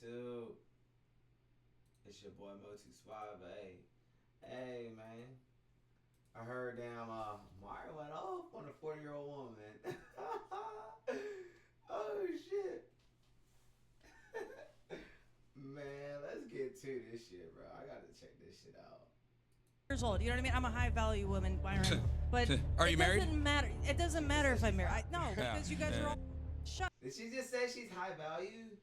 too. It's your boy Motu Suave. Hey, man. I heard damn Myron went off on a 40-year-old woman. Oh shit. Man, let's get to this shit, bro. I gotta check this shit out. Years old, you know what I mean? I'm a high value woman, Myron. But are you married? It doesn't matter if I'm married. No, because you guys are all shut. Did she just say she's high value?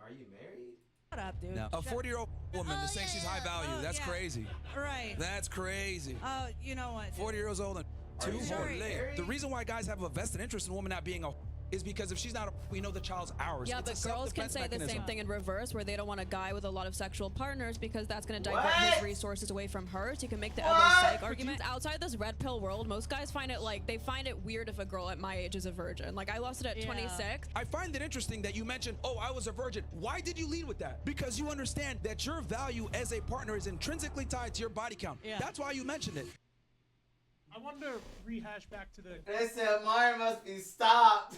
Are you married? Shut up, dude. No. A 40-year-old woman is saying she's high value. That's crazy. Right. That's crazy. Oh, you know what? 40 years old and too late. The reason why guys have a vested interest in a woman not being a is because if she's not we know the child's ours. Yeah, it's but girls can say the same thing in reverse, where they don't want a guy with a lot of sexual partners because that's going to divert his resources away from her. So you can make the elbow psych argument. Outside this red pill world, most guys find it they find it weird if a girl at my age is a virgin. Like I lost it at 26. I find it interesting that you mentioned, oh, I was a virgin. Why did you lead with that? Because you understand that your value as a partner is intrinsically tied to your body count. Yeah. That's why you mentioned it. I wanted to rehash back to the. They said Myron must be stopped.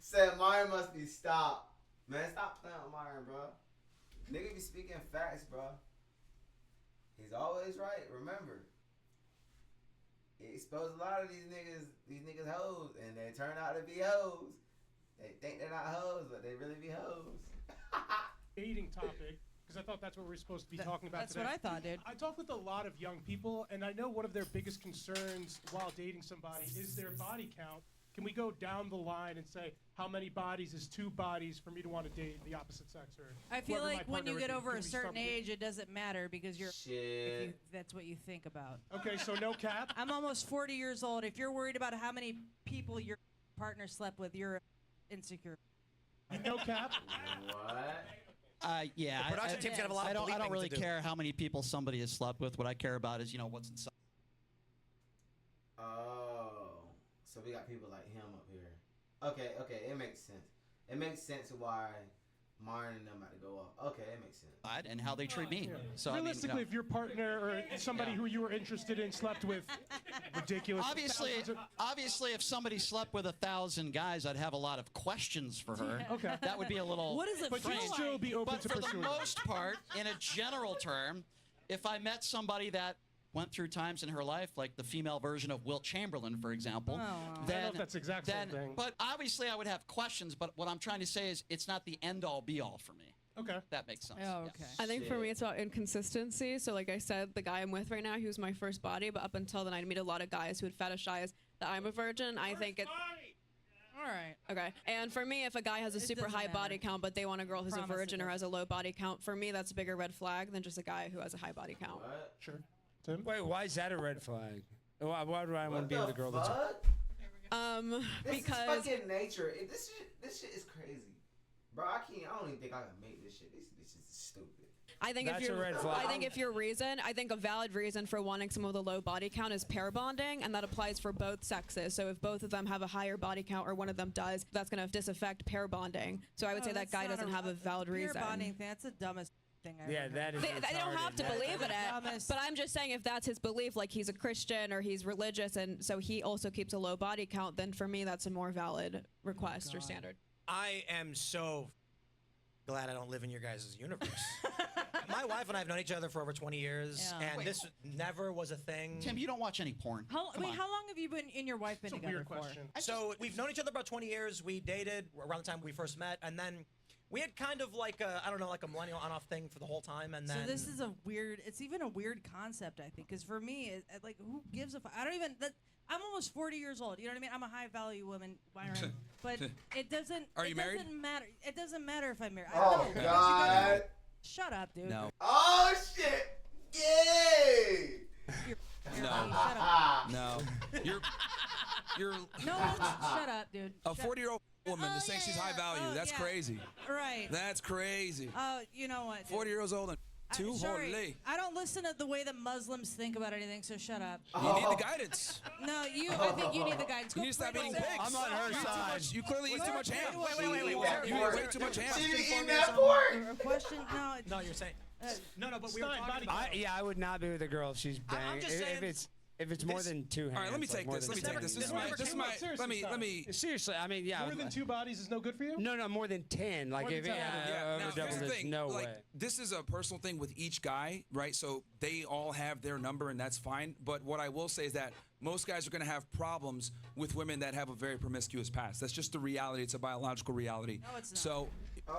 Said Myron must be stopped. Man, stop playing with Myron, bro. Nigga be speaking facts, bro. He's always right. Remember, he exposed a lot of these niggas hoes, and they turn out to be hoes. They think they're not hoes, but they really be hoes. Dating topic. Because I thought that's what we were supposed to be talking about today. That's what I thought, dude. I talk with a lot of young people, and I know one of their biggest concerns while dating somebody is their body count. Can we go down the line and say, how many bodies is 2 bodies for me to want to date the opposite sex? Or I feel like when you get over a certain age, age, it doesn't matter because you're. Shit. That's what you think about. Okay, so no cap. I'm almost 40 years old. If you're worried about how many people your partner slept with, you're insecure. No cap. What? Yeah, the production team's gonna have a lot of I don't really to do. care how many people somebody has slept with. What I care about is, what's inside. Oh, so we got people like him up here. Okay, it makes sense. It makes sense why Myron and them about to go off. Okay, it makes sense. And how they treat me. Yeah. So realistically, if your partner or somebody who you were interested in slept with, ridiculous. Obviously, if somebody slept with 1,000 guys, I'd have a lot of questions for her. Okay. That would be a little. What is it? But you'd still be open But to for the pursuing. most part, in a general term, if I met somebody that went through times in her life, like the female version of Wilt Chamberlain, for example, I don't know if that's the exact same thing. But obviously, I would have questions. But what I'm trying to say is, it's not the end-all, be-all for me. Okay. That makes sense. Oh, Yeah. okay. I think for me it's about inconsistency. So like I said, the guy I'm with right now, he was my first body, but up until then I'd meet a lot of guys who would fetishize that I'm a virgin. I think it. All right. Okay. And for me, if a guy has a super doesn't high body matter. count, but they want a girl who's Promise a it virgin or doesn't. has a low body count, for me that's a bigger red flag than just a guy who has a high body count. What? Sure. Tim? Wait, why is that a red flag? Why would I want to be with a girl that's... fuck? This Because is fucking nature. This shit is crazy. Bro, I don't even think I can make this shit. This is stupid. I think That's if a you're, red flag. I think if your reason, I think a valid reason for wanting someone with a low body count is pair bonding, and that applies for both sexes. So if both of them have a higher body count or one of them does, that's going to disaffect pair bonding. So I would say that guy doesn't have a valid reason. Peer bonding thing, that's the dumbest thing I've Yeah, ever that is They don't have to retarded. believe in it, Dumbest. but I'm just saying if that's his belief, like he's a Christian or he's religious, and so he also keeps a low body count, then for me that's a more valid request or standard. I am so glad I don't live in your guys' universe. My wife and I have known each other for over 20 years, Yeah. and this never was a thing. Tim, you don't watch any porn. How, Come wait, on. how long have you been in your wife been It's a together weird for? question. So we've known each other about 20 years. We dated around the time we first met, and then we had kind of like a, I don't know, like a millennial on-off thing for the whole time, and then... So this is a weird. It's even a weird concept, I think, because for me, like, who gives a fuck? I don't even. I'm almost 40 years old. You know what I mean? I'm a high value woman, Myron. But it doesn't. Are you married? Doesn't matter. It doesn't matter if I'm married. Oh, No, because you God. gotta- Shut up, dude. No. Oh shit! Yay! You're No. Shut up. No. You're No, shut up, dude. a 40-year-old woman is saying she's high value. Oh, That's yeah. crazy. Right. That's crazy. Oh, you know what? 40 years old and too Sorry, holy. I don't listen to the way that Muslims think about anything, so shut up. You need the guidance. No, I think you need the guidance. You need to stop eating pigs. I'm on her You eat too side. much- You clearly eat too much ham. Wait. You eat way too much ham. She be eating that pork. A question? No. No, you're saying... No, but we were Stein, talking body about... I would not be with a girl if she's banging. I'm just saying... If it's more than two hands. All right, let me take this. Let me take this. This is my. Let me. Seriously, I mean, yeah. More than 2 bodies is no good for you? No, more than 10. Like, More if than it 10. Yeah, now, over here's double, the there's thing. no like, way. this is a personal thing with each guy, right? So they all have their number, and that's fine. But what I will say is that most guys are going to have problems with women that have a very promiscuous past. That's just the reality. It's a biological reality. No, it's not. So,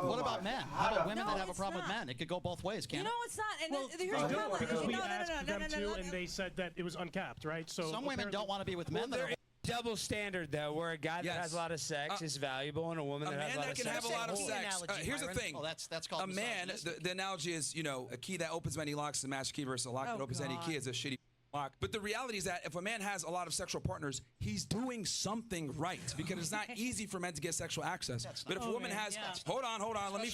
What about men? How about women No, that have a it's problem with not. men? It could go both ways, can't You know it? it's not. And Well, here's the they don't, problem. because we No, asked them to, no. and they said that it was uncapped, right? So Some women don't want to be with men that There are. is double standard, though, where a guy that Yes. has a lot of sex is valuable, and a woman a that has man a lot that of can sex have a is lot of whole. sex. Analogy, Here's the Myron. thing. Oh, that's called A man, misogynistic. the analogy is, a key that opens many locks is a master key versus a lock that opens any key is a shitty lock. But the reality is that if a man has a lot of sexual partners, he's doing something right, because it's not easy for men to get sexual access. But if a woman has, hold on, let me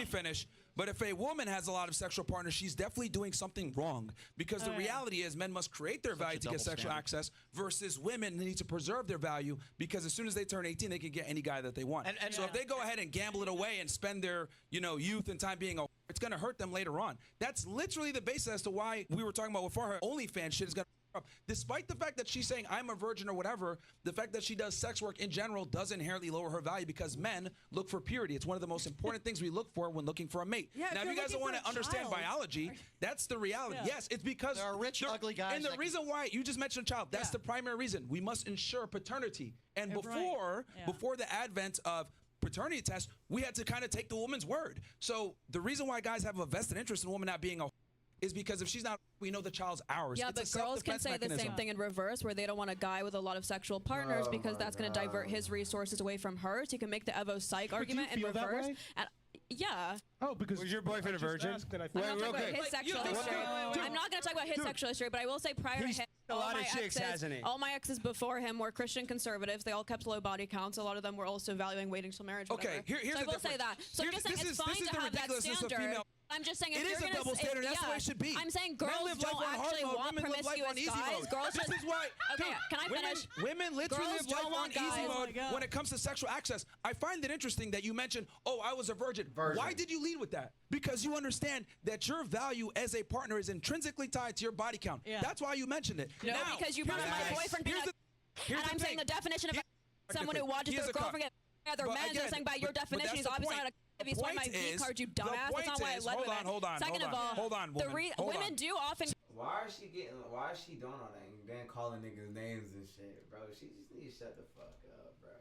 finish. But if a woman has a lot of sexual partners, she's definitely doing something wrong, because the reality is men must create their value to get sexual access, versus women need to preserve their value, because as soon as they turn 18, they can get any guy that they want. And so if they go ahead and gamble it away and spend their, youth and time being a, it's going to hurt them later on. That's literally the basis as to why we were talking about before her OnlyFans shit is going to. Despite the fact that she's saying I'm a virgin or whatever, the fact that she does sex work in general does inherently lower her value, because men look for purity. It's one of the most important things we look for when looking for a mate. Yeah, now, if you guys don't want to understand biology, that's the reality. Yeah. Yes, it's because There are rich, ugly guys And the that reason why you just mentioned a child, that's the primary reason. We must ensure paternity. And Yeah, right. before the advent of paternity tests, we had to kind of take the woman's word. So the reason why guys have a vested interest in a woman not being a is because if she's not, we know the child's ours. Yeah, It's but a girls can self-defense say the mechanism. same thing in reverse, where they don't want a guy with a lot of sexual partners because my that's going to divert his resources away from her. So you can make the Evo psych argument in feel that reverse. way? And yeah. Oh, because Was your boyfriend I a just virgin? asked, and I I'm thought- not talking about his sexual history. I'm not going to talk about his sexual history, but I will say prior to He's him, a all lot my of chicks, exes, hasn't he? all my exes before him were Christian conservatives. They all kept low body counts. A lot of them were also valuing waiting till marriage. Okay, whatever. here's so I the will say difference. that. So I'm Here's- just saying this it's is- fine this is to the have that ridiculousness of standard. female- I'm just saying if It you're is a gonna double standard. That's the way it should be. I'm saying Men girls live life don't on hard actually mode. want Women live life promiscuous on easy guys. mode. Girls This just, is why. Okay, dude, can I finish? Women literally Girls live life don't on want easy guys- mode Oh my God. when it comes to sexual access. I find it interesting that you mentioned, oh, I was a virgin. Why did you lead with that? Because you understand that your value as a partner is intrinsically tied to your body count. Yeah. That's why you mentioned it. No, Now, because you brought up my here's the- boyfriend being here's a- here's and I'm saying the definition of someone who watches He is their a cuck. girlfriend get other But men. again, I'm saying by your but definition, that's he's the obviously point. not a. If he's one of my V cards, you dumbass. That's not why I led with it. Hold on. Second of all, Hold on, the woman. Hold women on. do often. Why is she doing all that and then calling niggas names and shit, bro? She just needs to shut the fuck up, bro.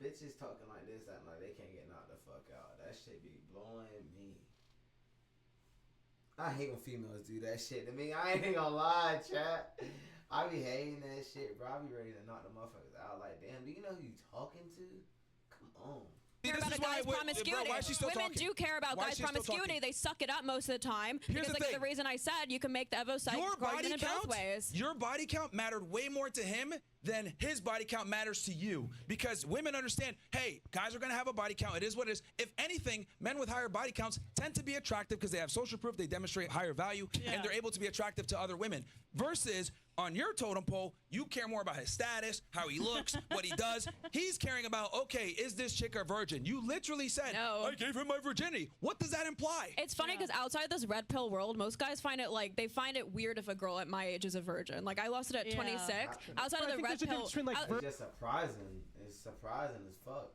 Bitches talking like this, acting like they can't get knocked the fuck out. That shit be blowing me. I hate when females do that shit to me. I ain't gonna lie, chat. I be hating that shit, bro. I be ready to knock the motherfuckers out. Like, damn, do you know who you talking to? Come on. See, Care this about is a why guy's bro, promiscuity. why is she still Women talking? do care about Why is guys' she still promiscuity. talking? They suck it up most of the time. Here's because the like thing. the reason I said you can make the Evo psych Your argument body in count, both ways. your body count mattered way more to him than his body count matters to you. Because women understand, hey, guys are gonna have a body count. It is what it is. If anything, men with higher body counts tend to be attractive because they have social proof, they demonstrate higher value, and they're able to be attractive to other women. Versus on your totem pole, you care more about his status, how he looks, what he does. He's caring about, okay, is this chick a virgin? You literally said, No. I gave him my virginity. What does that imply? It's funny because outside this red pill world, most guys find it like they find it weird if a girl at my age is a virgin. Like I lost it at 26. Outside But I of the think red there's a pill, difference between, like, It's just surprising. It's surprising as fuck.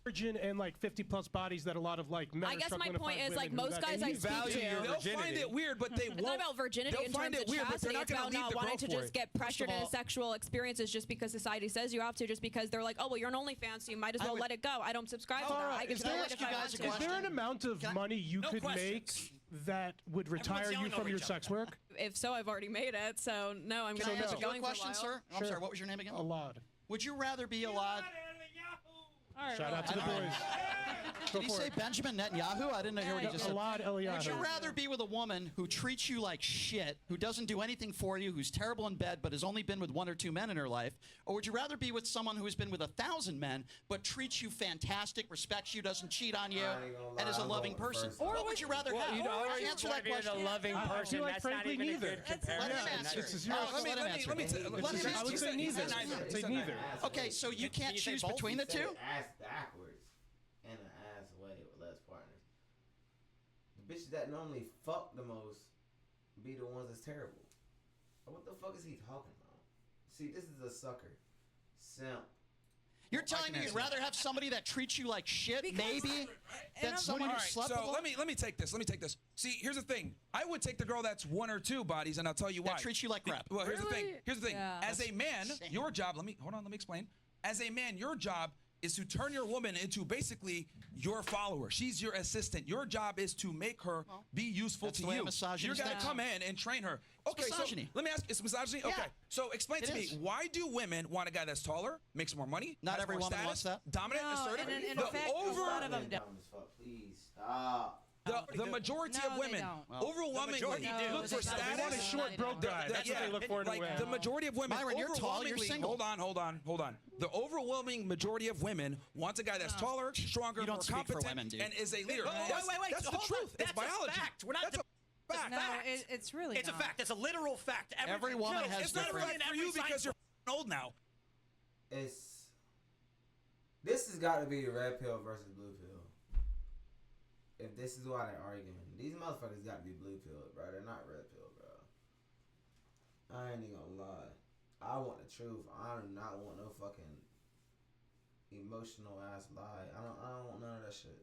virgin and like 50 plus bodies that a lot of like men I are guess my struggling to point find is like women who most that- guys and I you speak value to. your They'll find virginity. it weird, but they It's won't. not about virginity They'll in find terms it of weird, but chastity. they're not It's gonna about leave not the wanting girl to for just it. get pressured of into all- sexual experiences just because society says you have to, just because they're like, oh, well, you're an OnlyFans, so you might as well would- let it go. I don't subscribe to that. Laura, I can is still there- wait if you I guys want a to. Is there an amount of Can I- money you No could questions. make that would retire you yelling from over your each sex other. work? If so, I've already made it. So no, I'm Can going I to ask keep you a going for a question, while. sir? I'm sorry, what was your name again? A lot. Would you rather be allowed? Shout out to the boys. Did he for say it. Benjamin Netanyahu? I didn't hear what he just said. Alad Would you Eliyahu. rather be with a woman who treats you like shit, who doesn't do anything for you, who's terrible in bed, but has only been with 1 or 2 men in her life? Or would you rather be with someone who has been with 1,000 men, but treats you fantastic, respects you, doesn't cheat on you, I ain't gonna and is a lie, I'm loving going person? first. What would you rather have? You know, Answer that being question. a loving I person. feel like That's not frankly even neither. a good comparison. Let him That's answer. It's a Oh, zero. let him answer. Let me Let him I would answer. say neither. neither. I'd say He said neither. neither. Okay, so you can't you say choose both? between the two? Ass backwards and an ass way with less partners. The bitches that normally fuck the most be the ones that's terrible. What the fuck is he talking about? See, this is a sucker. Simp. You're telling me you'd rather have somebody that treats you like shit, maybe, than someone who slept with? So let me take this. See, here's the thing. I would take the girl that's 1 or 2 bodies, and I'll tell you why. That treats you like crap. Well, here's the thing. Yeah. As a man, your job. Let me explain. As a man, your job is to turn your woman into basically your follower. She's your assistant. Your job is to make her be useful to you. You're gonna come in and train her. Okay, so let me ask. It's misogyny. Okay, so explain to me, why do women want a guy that's taller, makes more money? Not every woman wants that. Dominant, assertive. In fact, a lot of them don't. Please stop. The majority of women, overwhelmingly, look for status. They want a short, broke guy. That's what they look for in a woman. The majority of women, Myron, you're tall, you're single. Hold on. The overwhelming majority of women wants a guy that's taller, stronger, more competent, and is a leader. Wait. That's the truth. It's biology. Fact. We're not. That's a fact. No, it's really It's a fact. It's a literal fact. Every woman has It's not different. really for you because you're old now. This has got to be red pill versus blue pill. If this is why they're arguing, these motherfuckers got to be blue pill, bro. They're not red pill, bro. I ain't even gonna lie. I want the truth. I do not want no fucking emotional ass lie. I don't want none of that shit.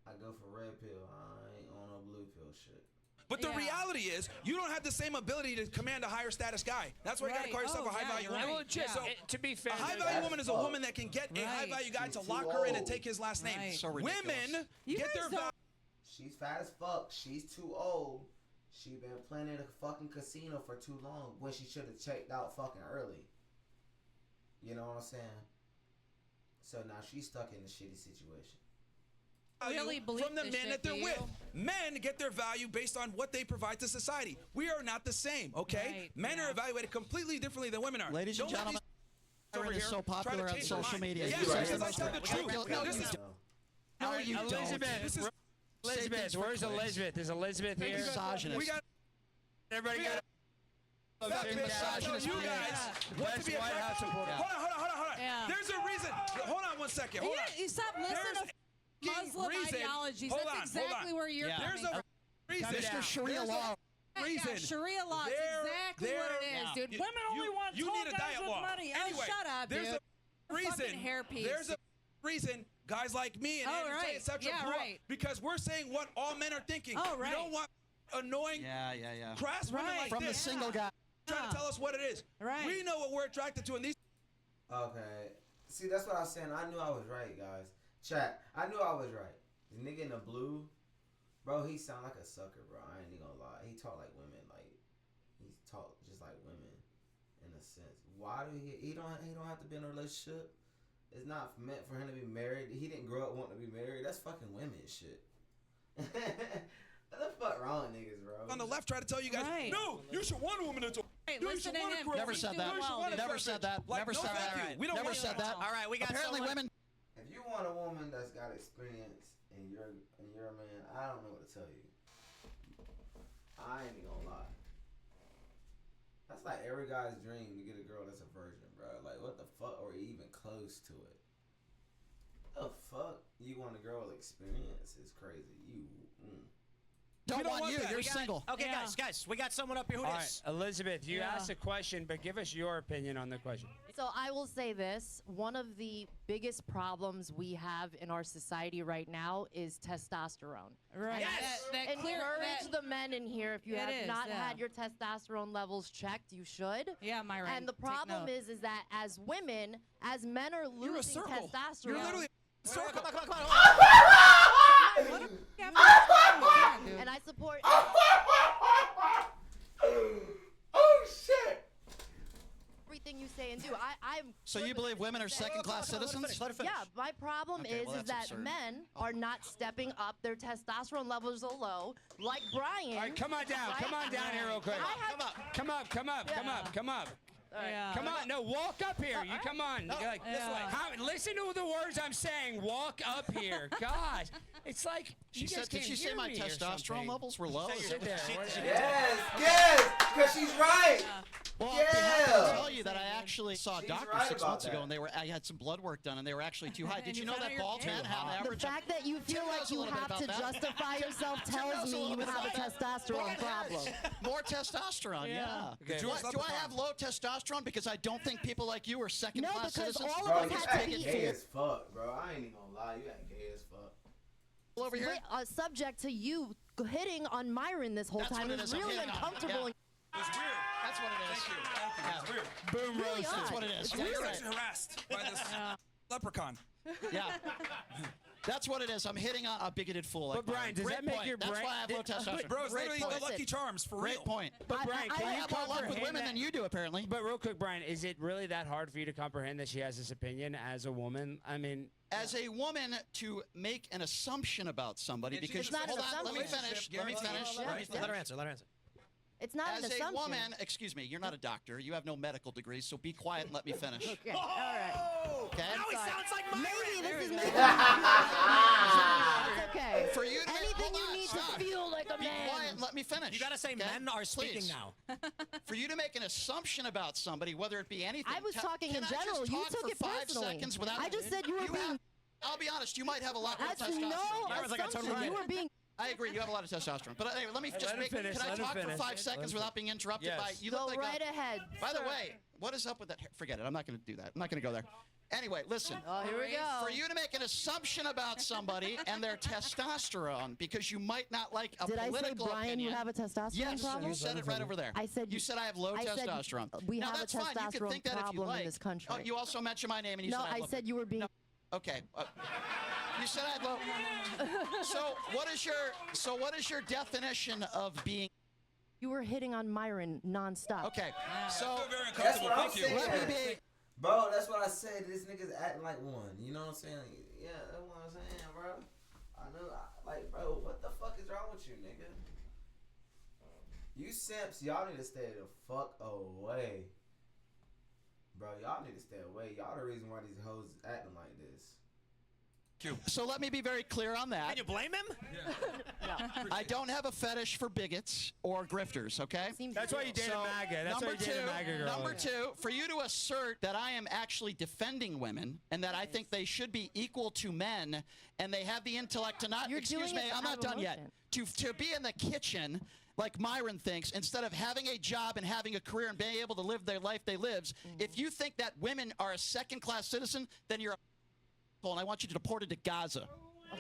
I go for red pill. I ain't on no blue pill shit. But the reality is, you don't have the same ability to command a higher status guy. That's why you gotta call yourself a high value woman. Well, just, to be fair, a high value woman is a woman that can get a high value guy to lock her in and take his last name. So ridiculous. Women get their value. She's fat as fuck. She's too old. She been playing in a fucking casino for too long when she should have checked out fucking early. You know what I'm saying? So now she's stuck in a shitty situation. Really believe from the men that they're with. Men get their value based on what they provide to society. We are not the same, okay? Men are evaluated completely differently than women are. Ladies and gentlemen, Myron is so popular on social media. Yes, because I tell the truth. No, you don't. Elizabeth, where's Elizabeth? Is Elizabeth here? Misogynist. We got Everybody got you guys want to be attractive. Hold on. Yeah. There's a reason. Hold on one second. Hold on. You stop listening to Muslim ideologies. That's exactly where you're coming There's a reason. Mr. Sharia law. Yeah, Sharia law is exactly what it is, dude. Women only want tall guys with money. Anyway, shut up, there's dude. a reason. There's a reason guys like me and Andrew etc. Because we're saying what all men are thinking. We don't want annoying, crass women like from this the single guy. Trying to tell us what it is. We know what we're attracted to, and these. Okay. See, that's what I was saying. I knew I was right, guys. Chat. I knew I was right. The nigga in the blue, bro, he sound like a sucker, bro. I ain't even gonna lie. He talk like women, like he talk just like women, in a sense. Why do he don't have to be in a relationship? It's not meant for him to be married. He didn't grow up wanting to be married. That's fucking women shit. What the fuck wrong with niggas, bro? On the left, try to tell you guys, no, you should want a woman to. Listen to him. Never said that. Never said that. Never said that. We don't Never said that. All right, we got apparently women. If you want a woman that's got experience and you're a man, I don't know what to tell you. I ain't even gonna lie. That's like every guy's dream to get a girl that's a virgin, bro. Like what the fuck, or even close to it. What the fuck? You want a girl with experience? It's crazy. Don't want you. You're single. Okay, guys, we got someone up here who is. Elizabeth, you asked a question, but give us your opinion on the question. So I will say this. One of the biggest problems we have in our society right now is testosterone. Right. Yes. Encourage the men in here. If you have not had your testosterone levels checked, you should. Yeah, Myron. And the problem is that as women, as men are losing testosterone. You're literally a circle. Come on. And I support. Oh shit! Everything you say and do. I'm. So you believe women are second-class citizens? Let her finish. Yeah, my problem is that absurd. men are not stepping up. Their testosterone levels are low. Like Brian. All right, come on down. Come on down here real quick. Come up. Yeah. Come on, no, walk up here. You come on. Like, listen to the words I'm saying. Walk up here. God, it's like She said, did she say my testosterone levels were low? Yes, because she's right. Well, I'll be happy to tell you that I actually actually saw a She's doctor right 6 about months ago, that. and I had some blood work done, and they were actually too high. Did And you you know found that out bald you're men gay. have an The average? fact that you feel Tim like knows a you little bit have about to that. justify yourself Tim tells knows a me little you bit have a about that. testosterone problem. More testosterone, yeah. Okay. George Do I Leprechaun. have low testosterone because I don't think people like you are No, second-class because citizens? all Bro, of you us had to act be gay as fuck, bro. I ain't even gonna lie. You act gay as fuck. Over here. subject to you hitting on Myron this whole That's time what it is is. I'm really hitting on him. uncomfortable. Yeah. It's weird. That's what it is. Thank you. Thank you. It's weird. Boom Really roasted. That's odd. what it is. It's Yeah, You're you're weird. right. actually harassed by this leprechaun. Yeah. That's what it is. I'm hitting on a bigoted fool. Like But Brian, Myron. does Great that make point. your That's brain- why I have low testosterone. Bro, it's Great literally point. the Lucky Charms for Great real. point. But Brian, I can you have more luck with comprehend women that? than you do, apparently. But real quick, Brian, is it really that hard for you to comprehend that she has this opinion as a woman? I mean, As a woman, to make an assumption about somebody, And she because gets It's not hold an on, let me assumption. finish. Let me Guaranteed. finish. Let Let me her finish. Let her answer. Let her answer. It's not As an a assumption. woman, excuse me, you're not a doctor. You have no medical degree, so be quiet and let me finish. Okay, all right. Okay? Now he sounds like Myron. Maybe this is me. It's okay. For you to make- Anything hold you on, need stop. to feel like a Be man. quiet and let me finish. You gotta say okay? men are speaking Please. now. For you to make an assumption about somebody, whether it be anything. I was talking can in I just general. You talk took for it 5 personally. seconds without I just said you were have- being. I'll be honest, you might have a lot more That's testosterone. no Myron's like a total assumption. You idiot. were being. I agree, you have a lot of testosterone. But anyway, let me just let him make. finish, Can I let him talk for finish. 5 Let seconds him without being interrupted Yes. by you? Go Look like right ahead. By the sir. way, what is up with that? Forget it. I'm not going to do that. I'm not going to go there. Anyway, listen. Oh, here we go. For you to make an assumption about somebody and their testosterone, because you might not like a Did I say, political Brian, opinion. you have a testosterone Yes, problem? you said it right over there. I said you said I have low I said testosterone. we now, have a that's fine. You can testosterone think that if you problem in like. this country. Oh, you also mentioned my name and you No, said I I have said you were being. No. Okay. You said I had low. So what is your definition of being? You were hitting on Myron nonstop. Okay. I So feel very That's uncomfortable. what I'm Thank you. saying. let me be. Bro, that's what I said. This nigga's acting like one. You know what I'm saying? Yeah, that's what I'm saying, bro. I know. Like, bro, what the fuck is wrong with you, nigga? You simps, y'all need to stay the fuck away. Bro, y'all need to stay away. Y'all the reason why these hoes acting like this. So let me be very clear on that. Can you blame him? I don't have a fetish for bigots or grifters, okay? Seems That's why you dated So, MAGA. That's why you dated a MAGA girl. Number two, for you to assert that I am actually defending women and that I think they should be equal to men and they have the intellect to not, You're excuse doing me, it I'm out not of done yet, emotion. to be in the kitchen like Myron thinks, instead of having a job and having a career and being able to live their life they lives, if you think that women are a second-class citizen, then you're a and I want you to deport it to Gaza.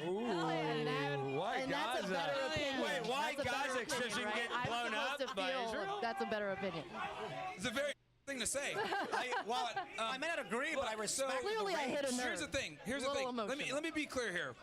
Ooh, why and that's a Gaza? better opinion. Wait, why That's a better Gaza? So opinion, she can right? get I'm blown supposed up to by feel Israel? That's a better opinion. It's a very thing to say. I may not agree, but I respect. Clearly, I hit a nerve. Here's the thing. Here's the Little thing. Let emotional. me be clear here.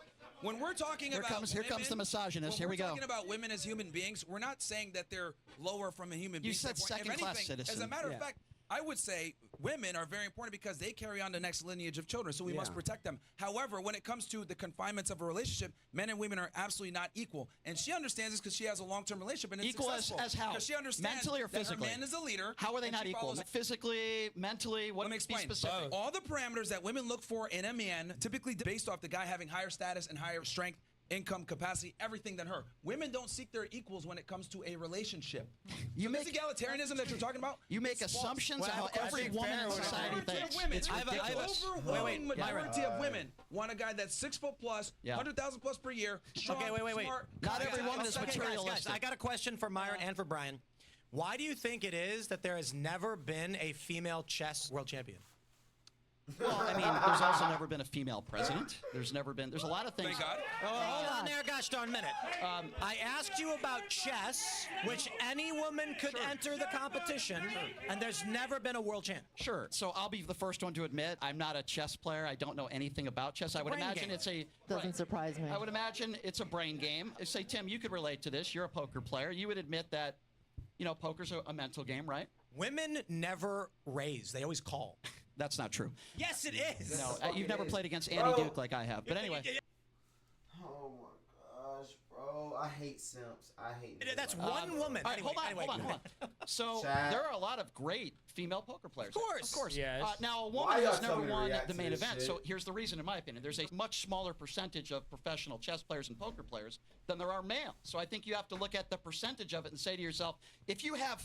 When we're talking Here about comes the misogynist. when Here we we're go. talking about women as human beings, we're not saying that they're lower from a human being. You said standpoint. If second-class anything, citizen. As a matter Yeah. of fact, I would say women are very important because they carry on the next lineage of children, so we must Yeah. protect them. However, when it comes to the confinements of a relationship, men and women are absolutely not equal. And she understands this because she has a long-term relationship and it's Equal as successful. how? Because she understands Mentally or that physically? her man is a leader. How are they and not she equal? follows- Physically, mentally, what Let me be explain. specific? All the parameters that women look for in a man, typically based off the guy having higher status and higher strength, income, capacity, everything than her. Women don't seek their equals when it comes to a relationship. You So make- this egalitarianism that you're talking about. You make it's false. assumptions Well, of how I every think woman fair in would society agree. thinks. Women. It's I have a- ridiculous. Overwhelming Wait, Myron. majority of women want a guy that's 6 foot plus, Yeah. 100,000 plus per year. Strong, Okay, wait. Smart, Not confident. every woman is Okay, guys, materialistic. I got a question for Myron and for Brian. Why do you think it is that there has never been a female chess world champion? Well, I mean, there's also never been a female president. There's a lot of things. Thank God. Hold on there, gosh darn minute. I asked you about chess, which any woman could enter the competition, and there's never been a world champ. Sure. So I'll be the first one to admit I'm not a chess player. I don't know anything about chess. I would Brain imagine game. it's a Doesn't surprise me. I would imagine it's a brain game. Say, Tim, you could relate to this. You're a poker player. You would admit that, poker's a mental game, right? Women never raise; they always call. That's not true. Yes, it is. No, Fuck you've it never is. played against Annie Bro. Duke like I have. But anyway. Oh my gosh, bro. I hate simps. I hate niggas That's like one that. woman. All right, Anyway, hold on. So Chat. there are a lot of great female poker players. Of course. Of course. Yes. Now, a Why woman y'all has tell never me to won react the to main this event. shit? So here's the reason, in my opinion. There's a much smaller percentage of professional chess players and poker players than there are male. So I think you have to look at the percentage of it and say to yourself, if you have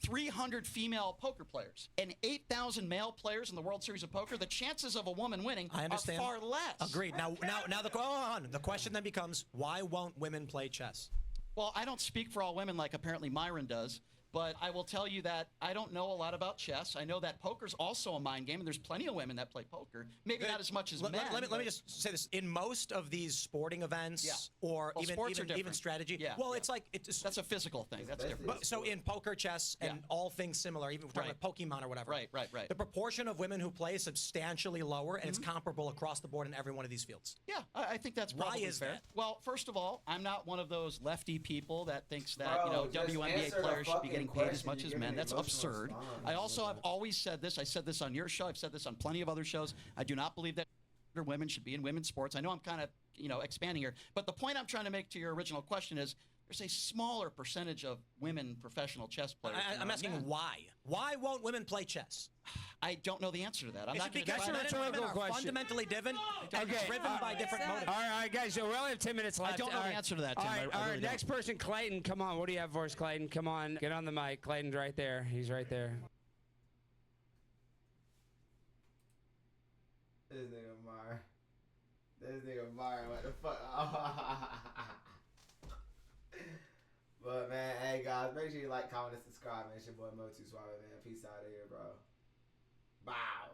300 female poker players and 8,000 male players in the World Series of Poker, the chances of a woman winning I understand. are far less. Agreed. Now, the question then becomes, why won't women play chess? Well, I don't speak for all women like apparently Myron does, but I will tell you that I don't know a lot about chess. I know that poker's also a mind game, and there's plenty of women that play poker. Maybe not as much as men. Let me just say this. In most of these sporting events or Well, sports are even different. strategy, that's a physical thing. That's different. But, so in poker, chess, and all things similar, even if we're talking about Pokemon or whatever, Right. the proportion of women who play is substantially lower, and it's comparable across the board in every one of these fields. Yeah, I think that's Why probably is fair. that? Well, first of all, I'm not one of those lefty people that thinks that Bro, just WNBA answer the players should be getting fucking paid as much question. as You're men. giving That's emotional absurd. response. I also have always said this. I said this on your show. I've said this on plenty of other shows. I do not believe that women should be in women's sports. I know I'm kind of expanding here, but the point I'm trying to make to your original question is there's a smaller percentage of women professional chess players. I'm asking why. Why won't women play chess? I don't know the answer to that. I'm Is not it going because to men and women are fundamentally different, driven by different motives? All right, guys. So we only have 10 minutes left. I don't know All the right. answer to that, All Tim. right, I all really right. don't. Next person, Clayton. Come on. What do you have for us, Clayton? Come on. Get on the mic. Clayton's right there. He's right there. This nigga Myron, what the fuck? But man, hey guys, make sure you like, comment, and subscribe, man. It's your boy Mo2 Suave, man. Peace out of here, bro. Bow.